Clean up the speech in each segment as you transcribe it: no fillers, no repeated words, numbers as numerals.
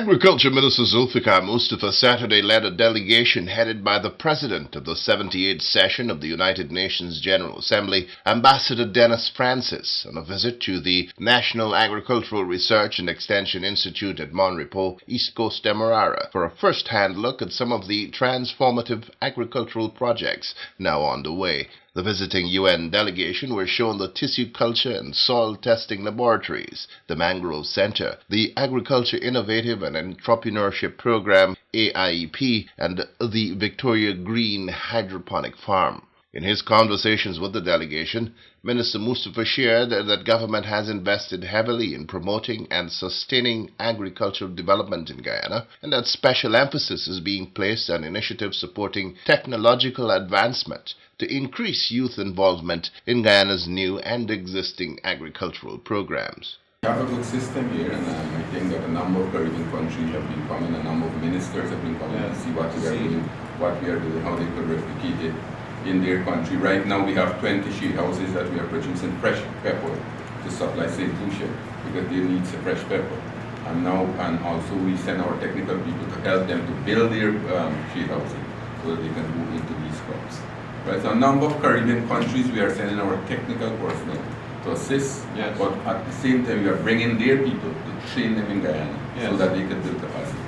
Agriculture Minister Zulfikar Mustafa Saturday led a delegation headed by the President of the 78th session of the United Nations General Assembly, Ambassador Dennis Francis, on a visit to the National Agricultural Research and Extension Institute at Monrepo, East Coast Demerara, for a first-hand look at some of the transformative agricultural projects now underway. The visiting UN delegation were shown the tissue culture and soil testing laboratories, the Mangrove Center, the Agriculture Innovative and Entrepreneurship Program AIEP, and the Victoria Green Hydroponic Farm. In his conversations with the delegation, Minister Mustafa shared that government has invested heavily in promoting and sustaining agricultural development in Guyana, and that special emphasis is being placed on initiatives supporting technological advancement to increase youth involvement in Guyana's new and existing agricultural programs. We have a good system here, and I think that a number of Caribbean countries have been coming, a number of ministers have been coming to see what we are doing, how they could replicate it in their country. Right now we have 20 sheet houses that we are producing fresh pepper to supply St. Lucia because they need fresh pepper. And also we send our technical people to help them to build their sheet houses so that they can move into these crops. Right, so a number of Caribbean countries we are sending our technical personnel to assist, but at the same time we are bringing their people to train them in Guyana so that they can build capacity.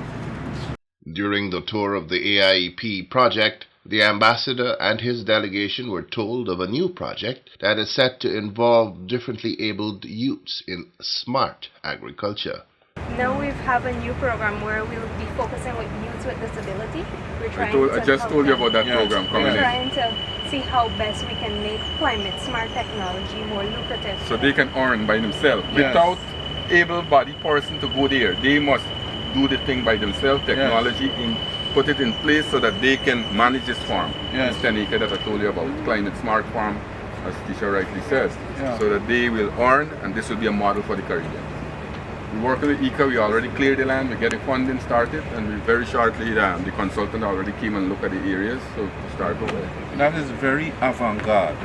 During the tour of the AIEP project, the ambassador and his delegation were told of a new project that is set to involve differently abled youths in smart agriculture. Now we have a new program where we'll be focusing with youths with disability. I just told you about that program coming in. We're trying to see how best we can make climate smart technology more lucrative. So they can earn by themselves. Without able-bodied person to go there, they must do the thing by themselves, technology, put it in place so that they can manage this farm. This 10 acre that I told you about, climate smart farm, as Tisha rightly says, so that they will earn, and this will be a model for the Caribbean. We're working with ICA, we already cleared the land, we're getting funding started, and we very shortly, the consultant already came and looked at the areas, so to start over. That is very avant-garde.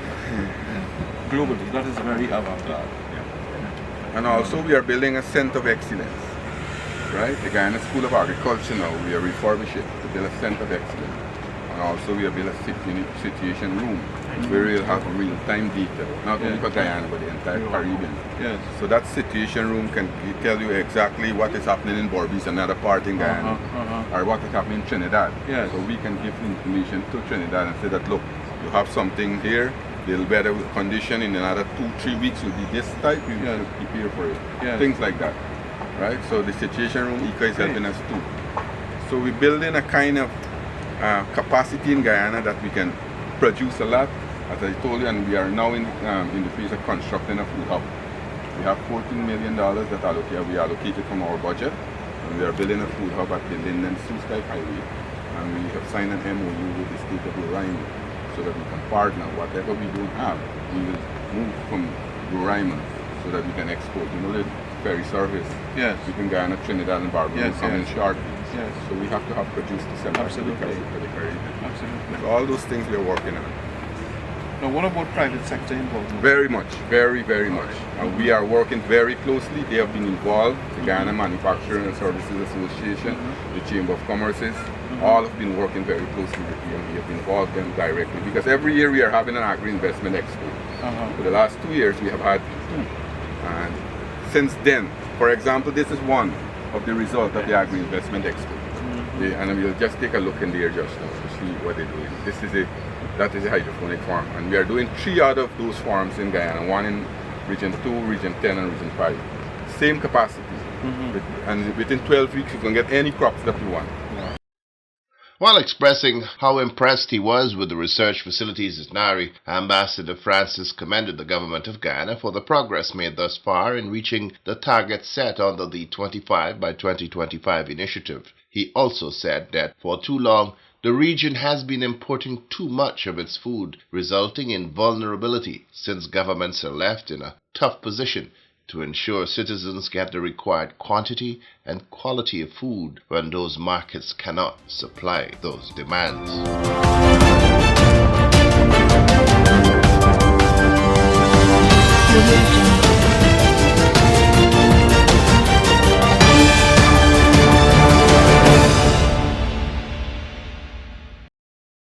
Globally, that is very avant-garde. And also we are building a center of excellence. Right? The Guyana School of Agriculture now, we are refurbishing to build a center of excellence. And also we are building a situation room where we'll have real-time data, not only for Guyana but the entire Caribbean. So that situation room can tell you exactly what is happening in Berbice, another part in Guyana, or what is happening in Trinidad. So we can give information to Trinidad and say that, look, you have something here, they'll better condition in another 2-3 weeks will be this type, you should prepare for it. Things like that. Right, so the situation room, ICA is helping us too. So we're building a kind of capacity in Guyana that we can produce a lot, as I told you, and we are now in the phase of constructing a food hub. We have $14 million that we allocated from our budget, and we are building a food hub at the Linden-Sioux Highway, and we have signed an MOU with the state of Roraima so that we can partner. Whatever we don't have, we will move from Roraima so that we can export. You know, the ferry service between Guyana, Trinidad, and Barbados coming shortly. So we have to have produced to sell for the Caribbean. So all those things we are working on. Now, what about private sector involvement? Very much, very, very much. We are working very closely. They have been involved. The Guyana Manufacturing and Services Association, the Chamber of Commerce's, all have been working very closely with them. We have involved them directly because every year we are having an agri-investment expo. For the last 2 years we have had 2. And since then, for example, this is one of the results of the Agri-Investment Expo. And we'll just take a look in there just now to see what they're doing. That is a hydroponic farm. And we are doing 3 out of those farms in Guyana, one in Region 2, Region 10, and Region 5. Same capacity. And within 12 weeks, you can get any crops that you want. While expressing how impressed he was with the research facilities at NAREI, Ambassador Francis commended the government of Guyana for the progress made thus far in reaching the target set under the 25 by 2025 initiative. He also said that for too long, the region has been importing too much of its food, resulting in vulnerability since governments are left in a tough position to ensure citizens get the required quantity and quality of food when those markets cannot supply those demands.